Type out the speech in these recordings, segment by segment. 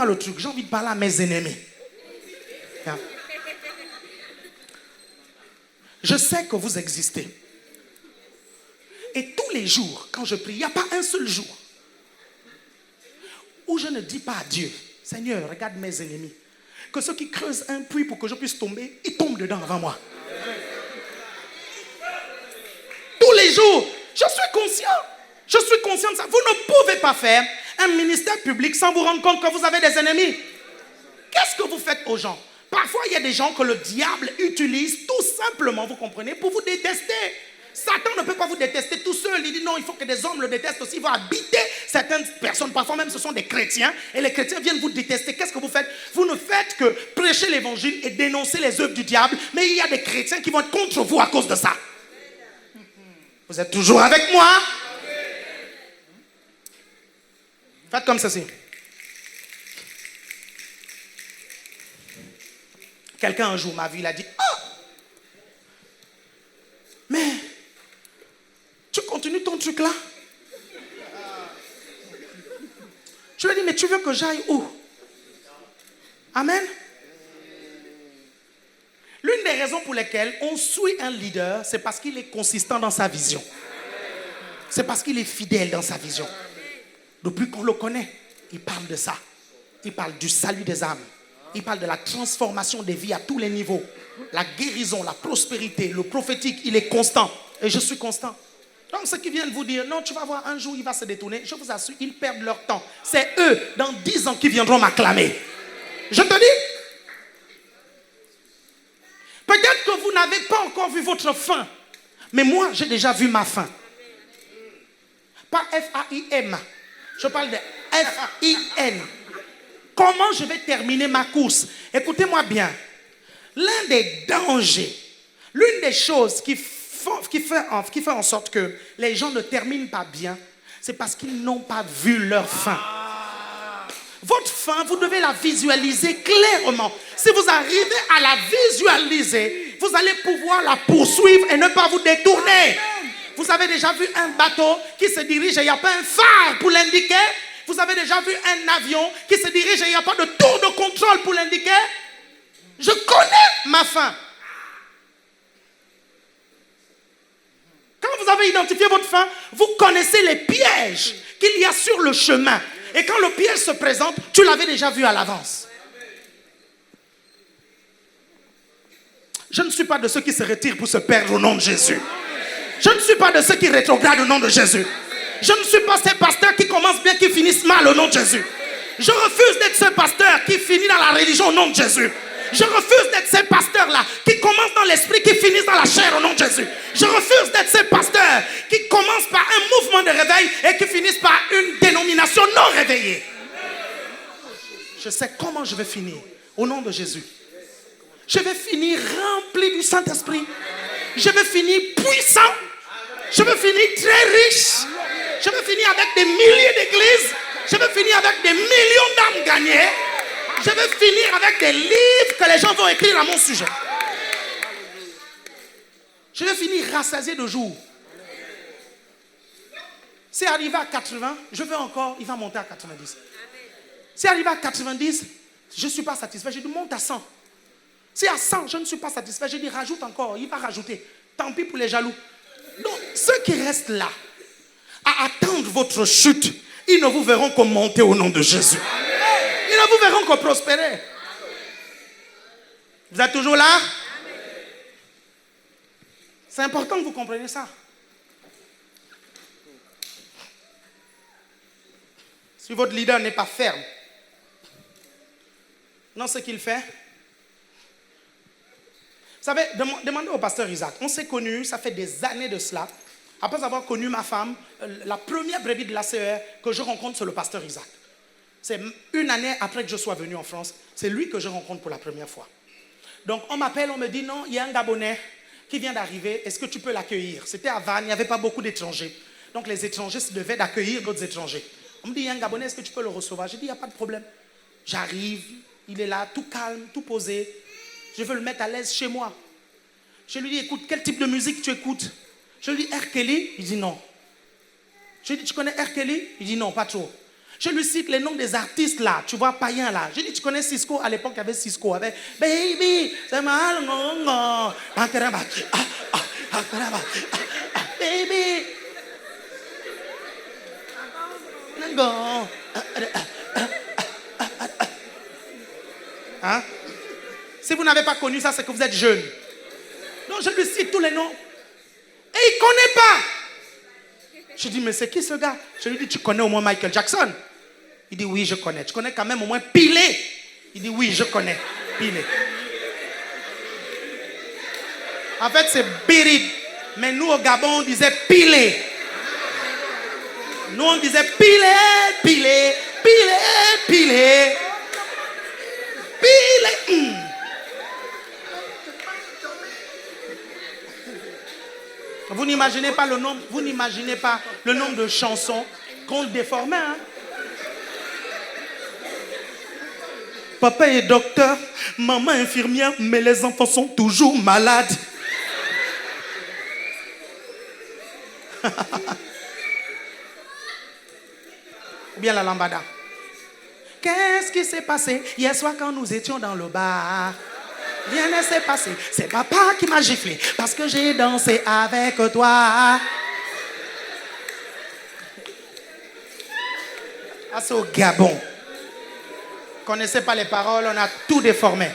le truc. J'ai envie de parler à mes ennemis. Hein? Je sais que vous existez. Et tous les jours, quand je prie, il n'y a pas un seul jour où je ne dis pas à Dieu, Seigneur, regarde mes ennemis. Que ceux qui creusent un puits pour que je puisse tomber, ils tombent dedans avant moi. Tous les jours, je suis conscient. Je suis conscient de ça. Vous ne pouvez pas faire un ministère public sans vous rendre compte que vous avez des ennemis. Qu'est-ce que vous faites aux gens? Parfois, il y a des gens que le diable utilise tout simplement, vous comprenez, pour vous détester. Satan ne peut pas vous détester tout seul. Il dit non, il faut que des hommes le détestent aussi. Il va habiter certaines personnes. Parfois même, ce sont des chrétiens. Et les chrétiens viennent vous détester. Qu'est-ce que vous faites? Vous ne faites que prêcher l'évangile et dénoncer les œuvres du diable. Mais il y a des chrétiens qui vont être contre vous à cause de ça. Vous êtes toujours avec moi? Faites comme ceci. Quelqu'un un jour m'a vu, il a dit, oh, mais tu continues ton truc là? Je lui ai dit, mais tu veux que j'aille où? Amen. L'une des raisons pour lesquelles on suit un leader, c'est parce qu'il est consistant dans sa vision. C'est parce qu'il est fidèle dans sa vision. Depuis qu'on le connaît, il parle de ça. Il parle du salut des âmes. Il parle de la transformation des vies à tous les niveaux. La guérison, la prospérité, le prophétique, il est constant. Et je suis constant. Donc ceux qui viennent vous dire, non, tu vas voir, un jour il va se détourner, je vous assure, ils perdent leur temps. C'est eux, dans 10 ans, qui viendront m'acclamer. Je te dis, peut-être que vous n'avez pas encore vu votre fin, mais moi, j'ai déjà vu ma fin. Pas F-A-I-M, je parle de F-I-N. Comment je vais terminer ma course? Écoutez-moi bien. L'un des dangers, l'une des choses qui fait en sorte que les gens ne terminent pas bien, c'est parce qu'ils n'ont pas vu leur fin. Votre fin, vous devez la visualiser clairement. Si vous arrivez à la visualiser, vous allez pouvoir la poursuivre et ne pas vous détourner. Vous avez déjà vu un bateau qui se dirige et il n'y a pas un phare pour l'indiquer? Vous avez déjà vu un avion qui se dirige et il n'y a pas de tour de contrôle pour l'indiquer? Je connais ma fin. Quand vous avez identifié votre fin, vous connaissez les pièges qu'il y a sur le chemin. Et quand le piège se présente, tu l'avais déjà vu à l'avance. Je ne suis pas de ceux qui se retirent pour se perdre au nom de Jésus. Je ne suis pas de ceux qui rétrogradent au nom de Jésus. Je ne suis pas ces pasteurs qui commencent bien, qui finissent mal au nom de Jésus. Je refuse d'être ce pasteur qui finit dans la religion au nom de Jésus. Je refuse d'être ces pasteurs-là qui commencent dans l'esprit, qui finissent dans la chair au nom de Jésus. Je refuse d'être ces pasteurs qui commencent par un mouvement de réveil et qui finissent par une dénomination non réveillée. Je sais comment je vais finir au nom de Jésus. Je vais finir rempli du Saint-Esprit. Je vais finir puissant. Je vais finir très riche. Je vais finir avec des milliers d'églises. Je vais finir avec des millions d'âmes gagnées. Je vais finir avec des livres que les gens vont écrire à mon sujet. Je vais finir rassasié de jours. C'est arrivé à 80, je veux encore, il va monter à 90. C'est arrivé à 90, je ne suis pas satisfait, je dis monte à 100. Si à 100, je ne suis pas satisfait, je dis rajoute encore, il va rajouter. Tant pis pour les jaloux. Donc, ceux qui restent là, à attendre votre chute, ils ne vous verront que monter au nom de Jésus. Ils ne vous verront que prospérer. Vous êtes toujours là? C'est important que vous compreniez ça. Si votre leader n'est pas ferme dans ce qu'il fait, vous savez, demandez au pasteur Isaac. On s'est connus, ça fait des années de cela. Après avoir connu ma femme, la première brebis de l'ACR que je rencontre, c'est le pasteur Isaac. C'est une année après que je sois venu en France, c'est lui que je rencontre pour la première fois. Donc on m'appelle, on me dit non, il y a un Gabonais qui vient d'arriver, est-ce que tu peux l'accueillir? C'était à Vannes, il n'y avait pas beaucoup d'étrangers. Donc les étrangers se devaient d'accueillir d'autres étrangers. On me dit, il y a un Gabonais, est-ce que tu peux le recevoir? J'ai dit, il n'y a pas de problème. J'arrive, il est là, tout calme, tout posé. Je veux le mettre à l'aise chez moi. Je lui dis, écoute, quel type de musique tu écoutes? Je lui dis, R. Kelly? Il dit non. Je lui dis, tu connais R. Kelly? Il dit non, pas trop. Je lui cite les noms des artistes là, tu vois, païens là. J'ai dit, tu connais Cisco? À l'époque, il y avait Cisco avec Baby, c'est mal, baby. Hein? Si vous n'avez pas connu ça, c'est que vous êtes jeune. Donc je lui cite tous les noms. Et il ne connaît pas. Je dis, mais c'est qui ce gars? Je lui dis, tu connais au moins Michael Jackson? Il dit, oui, je connais. Tu connais quand même au moins Pilé? Il dit, oui, je connais Pilé. En fait, c'est Birid. Mais nous, au Gabon, on disait Pilé. Nous, on disait Pilé, Pilé, Pilé, Pilé. Pilé. Vous n'imaginez pas le nombre, de chansons qu'on déformait. Hein? Papa est docteur, maman infirmière, mais les enfants sont toujours malades. Ou bien la lambada. Qu'est-ce qui s'est passé hier soir quand nous étions dans le bar? Rien ne s'est passé. C'est papa qui m'a giflé parce que j'ai dansé avec toi. Ah, c'est au Gabon. Connaissez pas les paroles, on a tout déformé.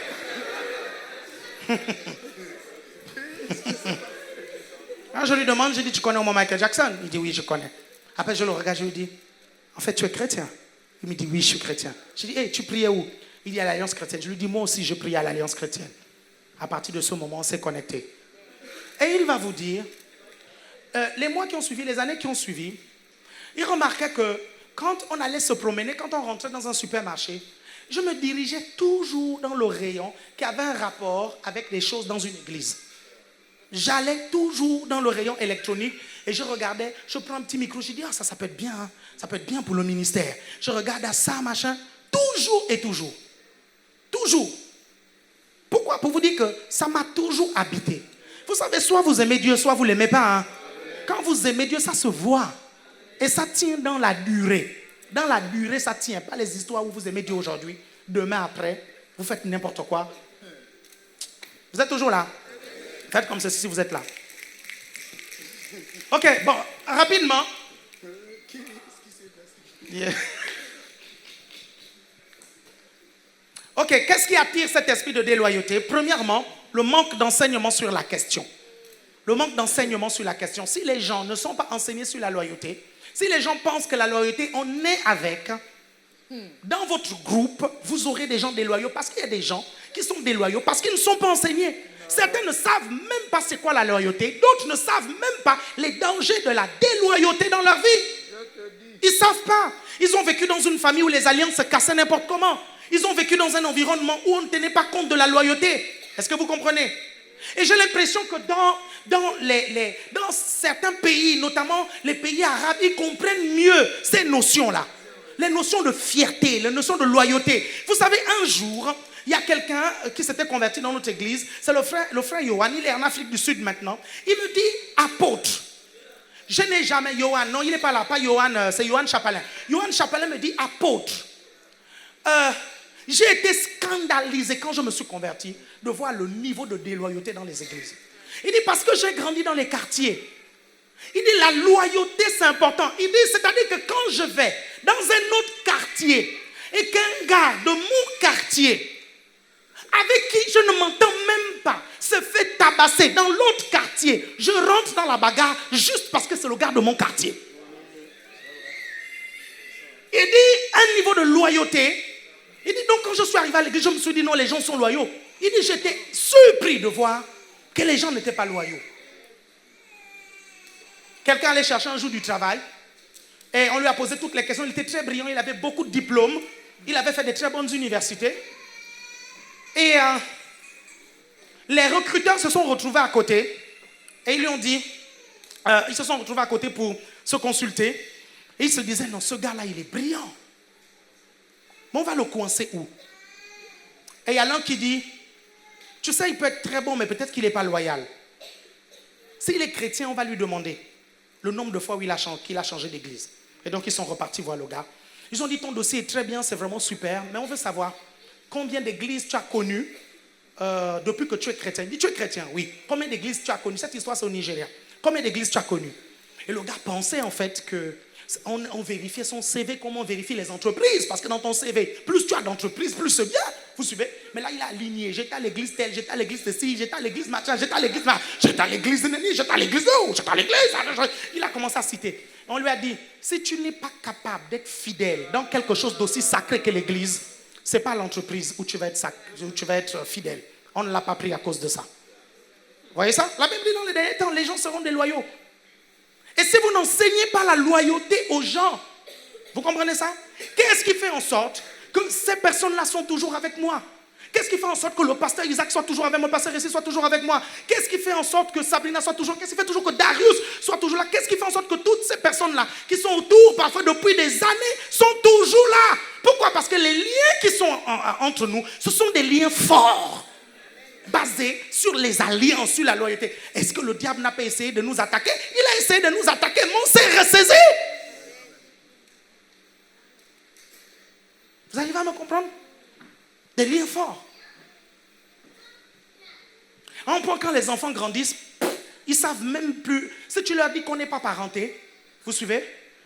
Quand je lui demande, je dis, tu connais au moins Michael Jackson? Il dit, oui, je connais. Après, je le regarde, je lui dis, en fait, tu es chrétien? Il me dit, oui, je suis chrétien. Je dis, hey, tu priais où? Il dit, à l'Alliance chrétienne. Je lui dis, moi aussi, je prie à l'Alliance chrétienne. À partir de ce moment, on s'est connecté. Et il va vous dire, les mois qui ont suivi, les années qui ont suivi, il remarquait que quand on allait se promener, quand on rentrait dans un supermarché, je me dirigeais toujours dans le rayon qui avait un rapport avec les choses dans une église. J'allais toujours dans le rayon électronique et je regardais, je prends un petit micro, je dis, ah, ça peut être bien, hein, ça peut être bien pour le ministère. Je regarde à ça, machin, toujours et toujours. Toujours. Pourquoi? Pour vous dire que ça m'a toujours habité. Vous savez, soit vous aimez Dieu, soit vous ne l'aimez pas. Hein. Quand vous aimez Dieu, ça se voit. Et ça tient dans la durée. Dans la durée, ça tient. Pas les histoires où vous aimez Dieu aujourd'hui, demain après, vous faites n'importe quoi. Vous êtes toujours là? Faites comme ceci si vous êtes là. Ok, bon, rapidement. Yeah. Ok, qu'est-ce qui attire cet esprit de déloyauté? Premièrement, le manque d'enseignement sur la question. Le manque d'enseignement sur la question. Si les gens ne sont pas enseignés sur la loyauté, si les gens pensent que la loyauté, on est avec, dans votre groupe, vous aurez des gens déloyaux parce qu'il y a des gens qui sont déloyaux parce qu'ils ne sont pas enseignés. Certains ne savent même pas c'est quoi la loyauté. D'autres ne savent même pas les dangers de la déloyauté dans leur vie. Ils ne savent pas. Ils ont vécu dans une famille où les alliances se cassaient n'importe comment. Ils ont vécu dans un environnement où on ne tenait pas compte de la loyauté. Est-ce que vous comprenez? Et j'ai l'impression que dans certains pays, notamment les pays arabes, ils comprennent mieux ces notions-là. Les notions de fierté, les notions de loyauté. Vous savez, un jour, il y a quelqu'un qui s'était converti dans notre église. C'est le frère Johan. Il est en Afrique du Sud maintenant. Il me dit apôtre. Je n'ai jamais Johan. Non, il n'est pas là. Pas Johan, c'est Johan Chapalin. Johan Chapalin me dit apôtre. J'ai été scandalisé quand je me suis converti de voir le niveau de déloyauté dans les églises. Il dit parce que j'ai grandi dans les quartiers. Il dit la loyauté c'est important. Il dit c'est-à-dire que quand je vais dans un autre quartier et qu'un gars de mon quartier avec qui je ne m'entends même pas se fait tabasser dans l'autre quartier, je rentre dans la bagarre juste parce que c'est le gars de mon quartier. Il dit un niveau de loyauté. Il dit donc quand je suis arrivé à l'église, je me suis dit non, les gens sont loyaux. Il dit j'étais surpris de voir que les gens n'étaient pas loyaux. Quelqu'un allait chercher un jour du travail et on lui a posé toutes les questions. Il était très brillant, il avait beaucoup de diplômes, il avait fait de très bonnes universités. Et les recruteurs se sont retrouvés à côté et ils lui ont dit, ils se sont retrouvés à côté pour se consulter. Et ils se disaient non, ce gars-là il est brillant. Mais on va le coincer où? Et il y a l'un qui dit, tu sais, il peut être très bon, mais peut-être qu'il n'est pas loyal. S'il est chrétien, on va lui demander le nombre de fois où qu'il a changé d'église. Et donc, ils sont repartis voir le gars. Ils ont dit ton dossier est très bien, c'est vraiment super, mais on veut savoir combien d'églises tu as connues depuis que tu es chrétien. Il dit tu es chrétien, oui. Combien d'églises tu as connues? Cette histoire c'est au Nigeria. Combien d'églises tu as connues? Et le gars pensait en fait que on vérifiait son CV comme on vérifie les entreprises. Parce que dans ton CV, plus tu as d'entreprises, plus c'est bien. Vous suivez? Mais là, il a aligné. J'étais à l'église telle, j'étais à l'église de ci, j'étais à l'église machin, j'étais à l'église machin, j'étais à l'église de Neni, j'étais à l'église de où, j'étais à l'église. Il a commencé à citer. On lui a dit, si tu n'es pas capable d'être fidèle dans quelque chose d'aussi sacré que l'église, ce n'est pas l'entreprise où tu vas être fidèle. On ne l'a pas pris à cause de ça. Vous voyez ça? La Bible dit dans les derniers temps, les gens seront déloyaux. Et si vous n'enseignez pas la loyauté aux gens, vous comprenez ça? Qu'est-ce qui fait en sorte que ces personnes-là sont toujours avec moi? Qu'est-ce qui fait en sorte que le pasteur Isaac soit toujours avec moi, le pasteur Récit soit toujours avec moi? Qu'est-ce qui fait en sorte que Sabrina soit toujours, qu'est-ce qui fait toujours que Darius soit toujours là? Qu'est-ce qui fait en sorte que toutes ces personnes-là qui sont autour, parfois depuis des années, sont toujours là? Pourquoi? Parce que les liens qui sont entre nous, ce sont des liens forts, basés sur les alliances, sur la loyauté. Est-ce que le diable n'a pas essayé de nous attaquer? Il a essayé de nous attaquer, mais on s'est ressaisi. Vous arrivez à me comprendre? Des liens forts. En point, quand les enfants grandissent, ils ne savent même plus. Si tu leur dis qu'on n'est pas parenté, vous suivez?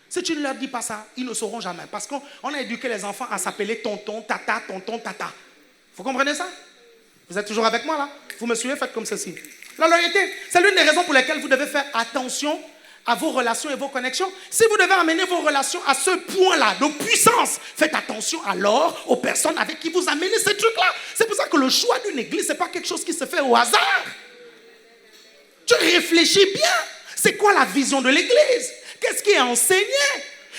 Si tu ne leur dis pas ça, ils ne sauront jamais. Parce qu'on a éduqué les enfants à s'appeler tonton, tata, tonton, tata. Vous comprenez ça? Vous êtes toujours avec moi là? Vous me suivez? Faites comme ceci. La loyauté, c'est l'une des raisons pour lesquelles vous devez faire attention à vos relations et vos connexions. Si vous devez amener vos relations à ce point-là de puissance, faites attention alors aux personnes avec qui vous amenez ces trucs-là. C'est pour ça que le choix d'une église, ce n'est pas quelque chose qui se fait au hasard. Tu réfléchis bien. C'est quoi la vision de l'église? Qu'est-ce qui est enseigné?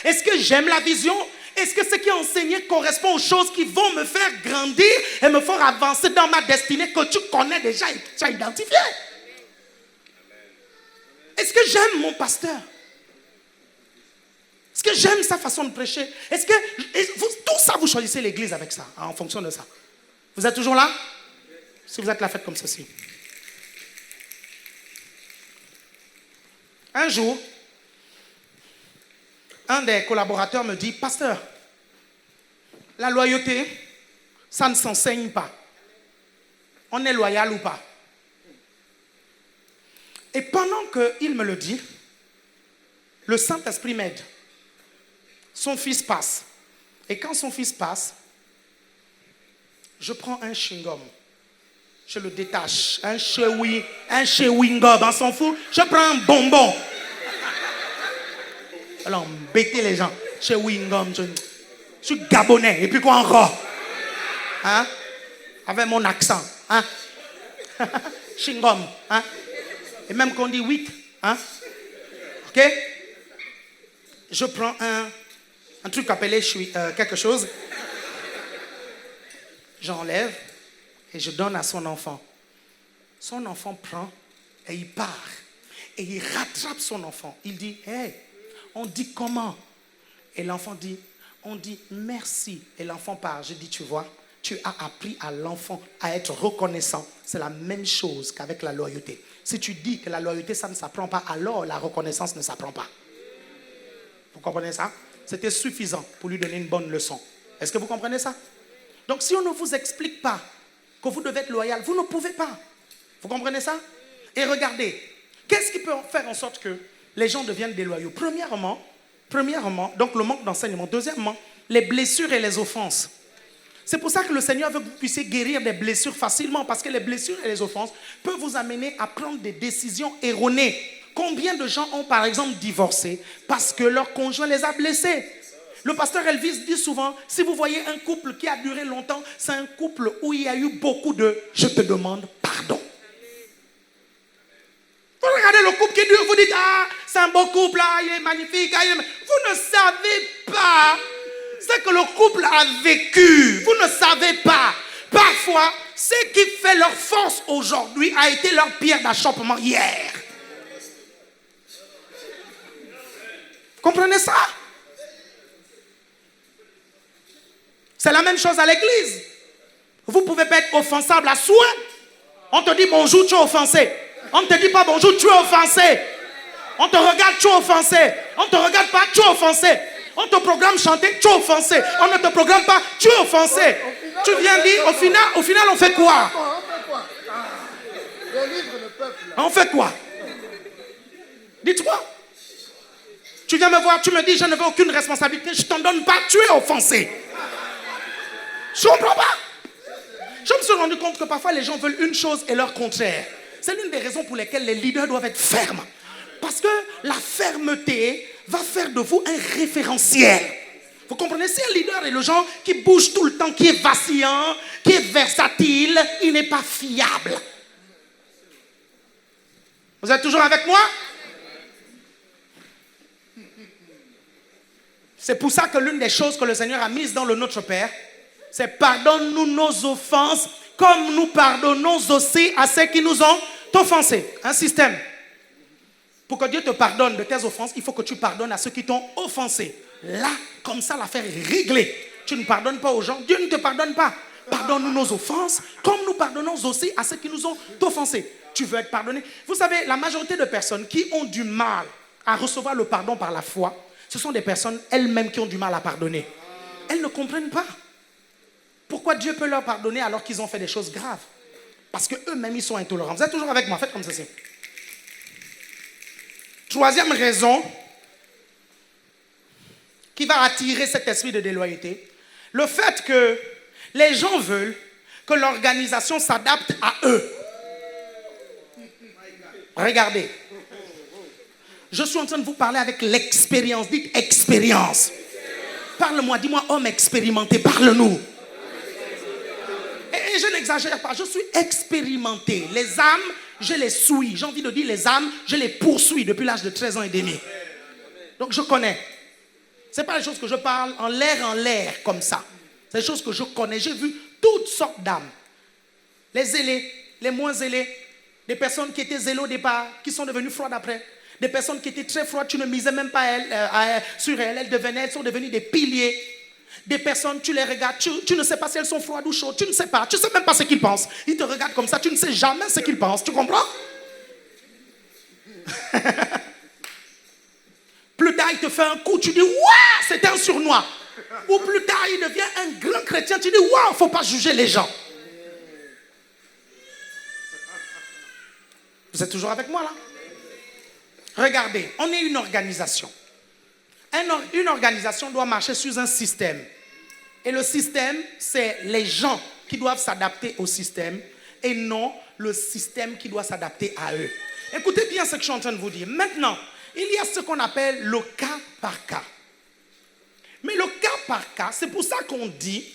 Est-ce que j'aime la vision? Est-ce que ce qui est enseigné correspond aux choses qui vont me faire grandir et me faire avancer dans ma destinée que tu connais déjà et que tu as identifié? Est-ce que j'aime mon pasteur? Est-ce que j'aime sa façon de prêcher? Est-ce que tout ça, vous choisissez l'église avec ça, en fonction de ça? Vous êtes toujours là? Si vous êtes là, faites comme ceci. Un jour, un des collaborateurs me dit, pasteur, la loyauté, ça ne s'enseigne pas. On est loyal ou pas? Et pendant qu'il me le dit, le Saint-Esprit m'aide. Son fils passe. Et quand son fils passe, je prends un chewing-gum. Je le détache. Un chewing-gum, on s'en fout. Je prends un bonbon. Alors, embêter les gens. Chewing-gum. Je suis gabonais. Et puis quoi encore? Hein? Avec mon accent. Hein? Chewing-gum. Hein? Et même qu'on dit 8. Hein? Ok? Je prends un truc appelé quelque chose. J'enlève et je donne à son enfant. Son enfant prend et il part. Et il rattrape son enfant. Il dit, hey, on dit comment? Et l'enfant dit, on dit merci. Et l'enfant part. Je dis, tu vois, tu as appris à l'enfant à être reconnaissant. C'est la même chose qu'avec la loyauté. Si tu dis que la loyauté, ça ne s'apprend pas, alors la reconnaissance ne s'apprend pas. Vous comprenez ça? C'était suffisant pour lui donner une bonne leçon. Est-ce que vous comprenez ça? Donc, si on ne vous explique pas que vous devez être loyal, vous ne pouvez pas. Vous comprenez ça? Et regardez, qu'est-ce qui peut faire en sorte que les gens deviennent déloyaux? Premièrement, donc le manque d'enseignement. Deuxièmement, les blessures et les offenses. C'est pour ça que le Seigneur veut que vous puissiez guérir des blessures facilement, parce que les blessures et les offenses peuvent vous amener à prendre des décisions erronées. Combien de gens ont par exemple divorcé parce que leur conjoint les a blessés? Le pasteur Elvis dit souvent, si vous voyez un couple qui a duré longtemps, c'est un couple où il y a eu beaucoup de « je te demande pardon ». Vous regardez le couple qui dure, vous dites « ah, c'est un beau couple, là, il est magnifique ». Vous ne savez pas ce que le couple a vécu. Vous ne savez pas. Parfois, ce qui fait leur force aujourd'hui a été leur pierre d'achoppement hier. Comprenez ça? C'est la même chose à l'église. Vous ne pouvez pas être offensable à soi. On te dit bonjour, tu es offensé. On ne te dit pas bonjour, tu es offensé. On te regarde, tu es offensé. On ne te regarde pas, tu es offensé. On te programme chanter, tu es offensé. On ne te programme pas, tu es offensé. Tu viens dire, au final, on fait quoi? On fait quoi? Dites-moi. Tu viens me voir, tu me dis, je ne veux aucune responsabilité, je ne t'en donne pas, tu es offensé. Je ne comprends pas. Je me suis rendu compte que parfois les gens veulent une chose et leur contraire. C'est l'une des raisons pour lesquelles les leaders doivent être fermes. Parce que la fermeté va faire de vous un référentiel. Vous comprenez? Si un leader est le genre qui bouge tout le temps, qui est vacillant, qui est versatile, il n'est pas fiable. Vous êtes toujours avec moi? C'est pour ça que l'une des choses que le Seigneur a mises dans le Notre Père, c'est pardonne-nous nos offenses comme nous pardonnons aussi à ceux qui nous ont offensés. Un système. Pour que Dieu te pardonne de tes offenses, il faut que tu pardonnes à ceux qui t'ont offensé. Là, comme ça, l'affaire est réglée. Tu ne pardonnes pas aux gens, Dieu ne te pardonne pas. Pardonne-nous nos offenses, comme nous pardonnons aussi à ceux qui nous ont offensés. Tu veux être pardonné. Vous savez, la majorité de personnes qui ont du mal à recevoir le pardon par la foi, ce sont des personnes elles-mêmes qui ont du mal à pardonner. Elles ne comprennent pas. Pourquoi Dieu peut leur pardonner alors qu'ils ont fait des choses graves? Parce qu'eux-mêmes, ils sont intolérants. Vous êtes toujours avec moi, faites comme ceci. Troisième raison qui va attirer cet esprit de déloyauté, le fait que les gens veulent que l'organisation s'adapte à eux. Regardez. Je suis en train de vous parler avec l'expérience. Dites expérience. Parle-moi, dis-moi homme expérimenté, parle-nous. Et je n'exagère pas, je suis expérimenté. Les âmes, je les suis. J'ai envie de dire les âmes, je les poursuis depuis l'âge de 13 ans et demi. Donc je connais. Ce n'est pas les choses que je parle en l'air comme ça. C'est des choses que je connais. J'ai vu toutes sortes d'âmes. Les zélés, les moins zélés, des personnes qui étaient zélées au départ, qui sont devenues froides après. Des personnes qui étaient très froides, tu ne misais même pas sur elles, elles sont devenues des piliers. Des personnes, tu les regardes, tu ne sais pas si elles sont froides ou chaudes, tu ne sais pas, tu ne sais même pas ce qu'ils pensent. Ils te regardent comme ça, tu ne sais jamais ce qu'ils pensent, tu comprends? Plus tard, il te fait un coup, tu dis, waouh, c'était un surnois. Ou plus tard, il devient un grand chrétien, tu dis, waouh, il ne faut pas juger les gens. Vous êtes toujours avec moi là? Regardez, on est une organisation. Une organisation doit marcher sur un système. Et le système, c'est les gens qui doivent s'adapter au système et non le système qui doit s'adapter à eux. Écoutez bien ce que je suis en train de vous dire. Maintenant, il y a ce qu'on appelle le cas par cas. Mais le cas par cas, c'est pour ça qu'on dit,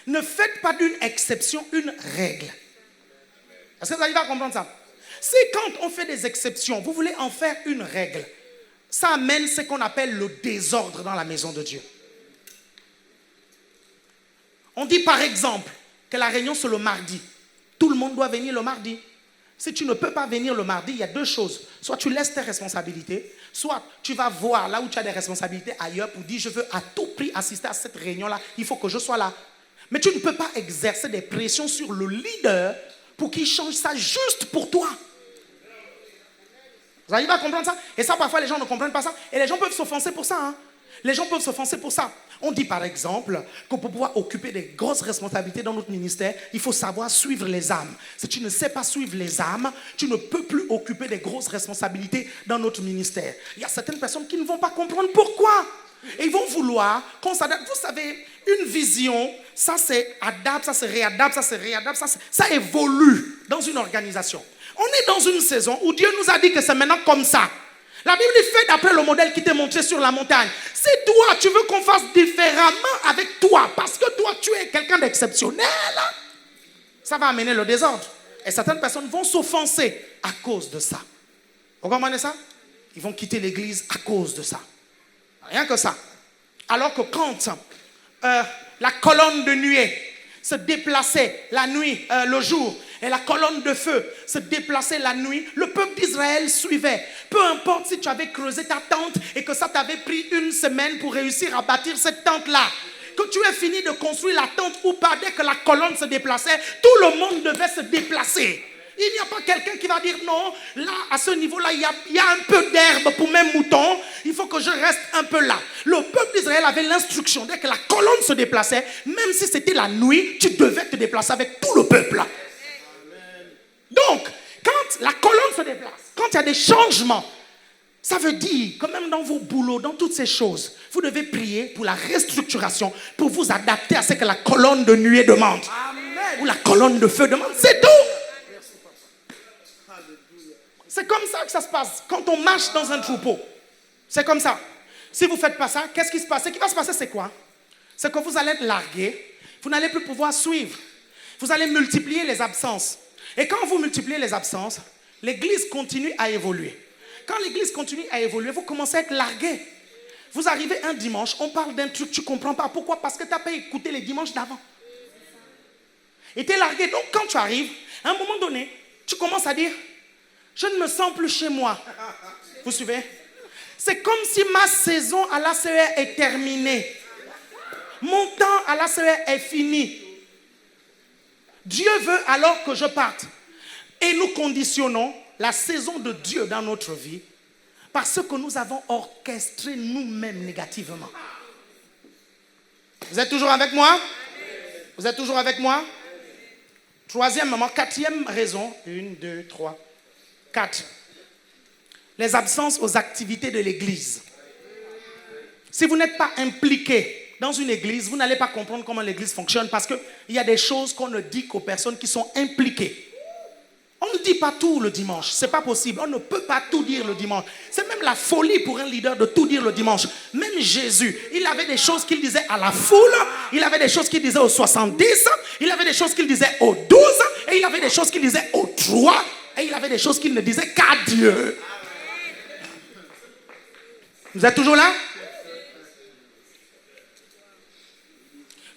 ne faites pas d'une exception une règle. Est-ce que vous arrivez à comprendre ça? Si quand on fait des exceptions, vous voulez en faire une règle, ça amène ce qu'on appelle le désordre dans la maison de Dieu. On dit par exemple que la réunion c'est le mardi. Tout le monde doit venir le mardi. Si tu ne peux pas venir le mardi, il y a deux choses. Soit tu laisses tes responsabilités, soit tu vas voir là où tu as des responsabilités ailleurs pour dire je veux à tout prix assister à cette réunion-là, il faut que je sois là. Mais tu ne peux pas exercer des pressions sur le leader pour qu'il change ça juste pour toi. Vous arrivez à comprendre ça? Et ça, parfois, les gens ne comprennent pas ça. Et les gens peuvent s'offenser pour ça. Hein? Les gens peuvent s'offenser pour ça. On dit par exemple que pour pouvoir occuper des grosses responsabilités dans notre ministère, il faut savoir suivre les âmes. Si tu ne sais pas suivre les âmes, tu ne peux plus occuper des grosses responsabilités dans notre ministère. Il y a certaines personnes qui ne vont pas comprendre pourquoi. Et ils vont vouloir qu'on s'adapte. Vous savez, une vision, ça c'est adapte, ça c'est réadapte, ça c'est réadapte, ça évolue dans une organisation. On est dans une saison où Dieu nous a dit que c'est maintenant comme ça. La Bible dit fait d'après le modèle qui t'est montré sur la montagne. Si toi, tu veux qu'on fasse différemment avec toi, parce que toi, tu es quelqu'un d'exceptionnel, ça va amener le désordre. Et certaines personnes vont s'offenser à cause de ça. Vous comprenez ça? Ils vont quitter l'église à cause de ça. Rien que ça. Alors que quand la colonne de nuée se déplaçait la nuit, le jour, et la colonne de feu se déplaçait la nuit, le peuple d'Israël suivait. Peu importe si tu avais creusé ta tente et que ça t'avait pris une semaine pour réussir à bâtir cette tente-là, que tu aies fini de construire la tente ou pas, dès que la colonne se déplaçait, tout le monde devait se déplacer. Il n'y a pas quelqu'un qui va dire non, là, à ce niveau-là, il y a un peu d'herbe pour mes moutons, il faut que je reste un peu là. Le peuple d'Israël avait l'instruction, dès que la colonne se déplaçait, même si c'était la nuit, tu devais te déplacer avec tout le peuple. Donc, quand la colonne se déplace, quand il y a des changements, ça veut dire que même dans vos boulots, dans toutes ces choses, vous devez prier pour la restructuration, pour vous adapter à ce que la colonne de nuée demande. Amen. Ou la colonne de feu demande. C'est tout. C'est comme ça que ça se passe quand on marche dans un troupeau. C'est comme ça. Si vous ne faites pas ça, qu'est-ce qui se passe? Ce qui va se passer, c'est quoi? C'est que vous allez être largué. Vous n'allez plus pouvoir suivre. Vous allez multiplier les absences. Et quand vous multipliez les absences, l'église continue à évoluer. Quand l'église continue à évoluer, vous commencez à être largué. Vous arrivez un dimanche, on parle d'un truc, tu ne comprends pas. Pourquoi? Parce que tu n'as pas écouté les dimanches d'avant. Et tu es largué. Donc quand tu arrives, à un moment donné, tu commences à dire, je ne me sens plus chez moi. Vous suivez? C'est comme si ma saison à l'ACER est terminée. Mon temps à l'ACER est fini. Dieu veut alors que je parte. Et nous conditionnons la saison de Dieu dans notre vie parce que nous avons orchestré nous-mêmes négativement. Vous êtes toujours avec moi? Vous êtes toujours avec moi? Troisièmement, quatrième raison. 1, 2, 3, 4. Les absences aux activités de l'église. Si vous n'êtes pas impliqué dans une église, vous n'allez pas comprendre comment l'église fonctionne parce qu'il y a des choses qu'on ne dit qu'aux personnes qui sont impliquées. On ne dit pas tout le dimanche, c'est pas possible. On ne peut pas tout dire le dimanche. C'est même la folie pour un leader de tout dire le dimanche. Même Jésus, il avait des choses qu'il disait à la foule, il avait des choses qu'il disait aux 70, il avait des choses qu'il disait aux 12, et il avait des choses qu'il disait aux 3, et il avait des choses qu'il ne disait qu'à Dieu. Vous êtes toujours là?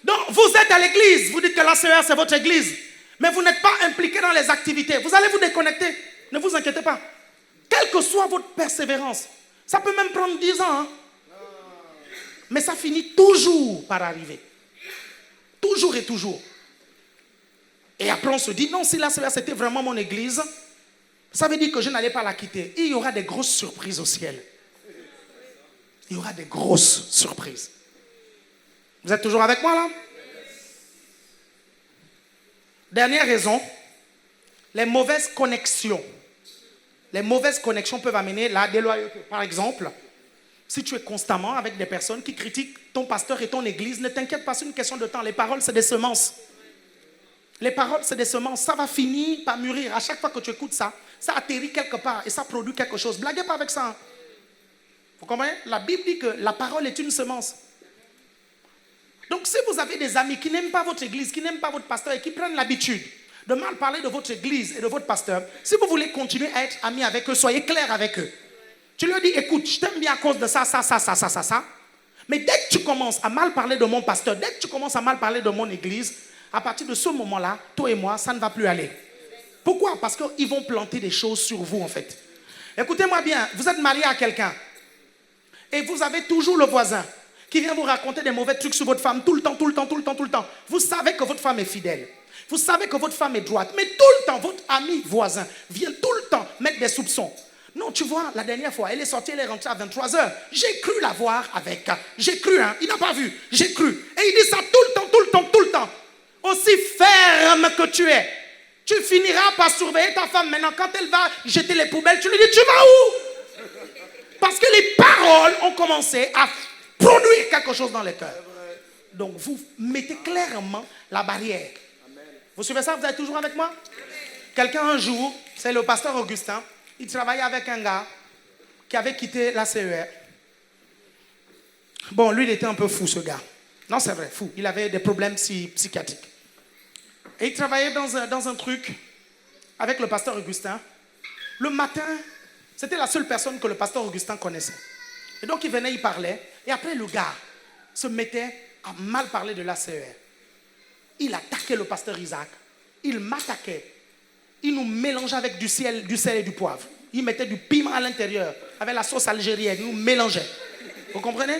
Donc, vous êtes à l'église, vous dites que l'ACER c'est votre église, mais vous n'êtes pas impliqué dans les activités. Vous allez vous déconnecter, ne vous inquiétez pas. Quelle que soit votre persévérance, ça peut même prendre 10 ans, hein? Mais ça finit toujours par arriver. Toujours et toujours. Et après on se dit, non, si l'ACER c'était vraiment mon église, ça veut dire que je n'allais pas la quitter. Il y aura des grosses surprises au ciel. Il y aura des grosses surprises. Vous êtes toujours avec moi là? Dernière raison, les mauvaises connexions. Les mauvaises connexions peuvent amener la déloyauté. Par exemple, si tu es constamment avec des personnes qui critiquent ton pasteur et ton église, ne t'inquiète pas, c'est une question de temps. Les paroles, c'est des semences. Les paroles, c'est des semences. Ça va finir par mûrir. À chaque fois que tu écoutes ça, ça atterrit quelque part et ça produit quelque chose. Blaguez pas avec ça. Hein. Vous comprenez? La Bible dit que la parole est une semence. Donc si vous avez des amis qui n'aiment pas votre église, qui n'aiment pas votre pasteur et qui prennent l'habitude de mal parler de votre église et de votre pasteur, si vous voulez continuer à être amis avec eux, soyez clair avec eux. Tu leur dis, écoute, je t'aime bien à cause de ça. Mais dès que tu commences à mal parler de mon pasteur, dès que tu commences à mal parler de mon église, à partir de ce moment-là, toi et moi, ça ne va plus aller. Pourquoi? Parce qu'ils vont planter des choses sur vous en fait. Écoutez-moi bien, vous êtes marié à quelqu'un et vous avez toujours le voisin qui vient vous raconter des mauvais trucs sur votre femme tout le temps. Vous savez que votre femme est fidèle. Vous savez que votre femme est droite. Mais tout le temps, votre ami voisin vient tout le temps mettre des soupçons. Non, tu vois, la dernière fois, elle est sortie, elle est rentrée à 23h. J'ai cru la voir avec... J'ai cru, hein. Il n'a pas vu. J'ai cru. Et il dit ça tout le temps. Aussi ferme que tu es. Tu finiras par surveiller ta femme. Maintenant, quand elle va jeter les poubelles, tu lui dis, tu vas où? Parce que les paroles ont commencé à produire quelque chose dans les cœurs. Donc, vous mettez clairement la barrière. Amen. Vous suivez ça? Vous êtes toujours avec moi? Quelqu'un un jour, c'est le pasteur Augustin, il travaillait avec un gars qui avait quitté la CER. Bon, lui, il était un peu fou, ce gars. Non, c'est vrai, fou. Il avait des problèmes psychiatriques. Et il travaillait dans un truc avec le pasteur Augustin. Le matin, c'était la seule personne que le pasteur Augustin connaissait. Et donc, il venait, il parlait. Et après, le gars se mettait à mal parler de la CER. Il attaquait le pasteur Isaac. Il m'attaquait. Il nous mélangeait avec du sel et du poivre. Il mettait du piment à l'intérieur, avec la sauce algérienne. Il nous mélangeait. Vous comprenez?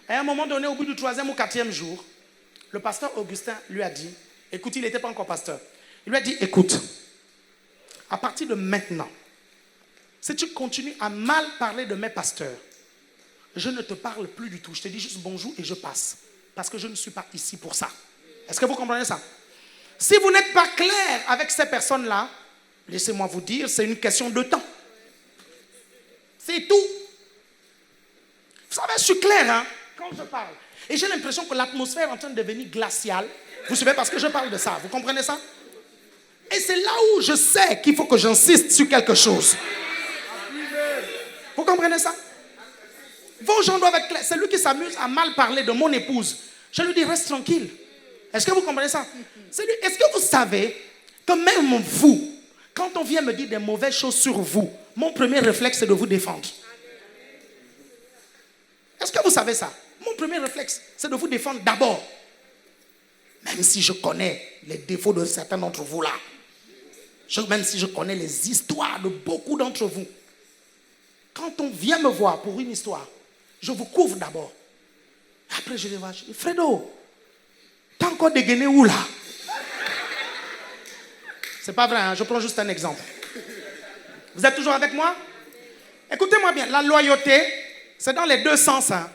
Et à un moment donné, au bout du 3e ou 4e jour, le pasteur Augustin lui a dit, écoute, il n'était pas encore pasteur. Il lui a dit, écoute, à partir de maintenant, si tu continues à mal parler de mes pasteurs, je ne te parle plus du tout. Je te dis juste bonjour et je passe. Parce que je ne suis pas ici pour ça. Est-ce que vous comprenez ça? Si vous n'êtes pas clair avec ces personnes-là, laissez-moi vous dire, c'est une question de temps. C'est tout. Vous savez, je suis clair hein, quand je parle. Et j'ai l'impression que l'atmosphère est en train de devenir glaciale. Vous suivez parce que je parle de ça. Vous comprenez ça? Et c'est là où je sais qu'il faut que j'insiste sur quelque chose. Vous comprenez ça? Vos gens doivent être clairs. C'est lui qui s'amuse à mal parler de mon épouse. Je lui dis, reste tranquille. Est-ce que vous comprenez ça? Est-ce que vous savez que même vous, quand on vient me dire des mauvaises choses sur vous, mon premier réflexe, c'est de vous défendre. Est-ce que vous savez ça? Mon premier réflexe, c'est de vous défendre d'abord. Même si je connais les défauts de certains d'entre vous là. Même si je connais les histoires de beaucoup d'entre vous. Quand on vient me voir pour une histoire, je vous couvre d'abord. Après, je vais voir, je dis, Fredo, t'as encore dégainé où là? C'est pas vrai, hein? Je prends juste un exemple. Vous êtes toujours avec moi? Écoutez-moi bien, la loyauté, c'est dans les deux sens. Hein?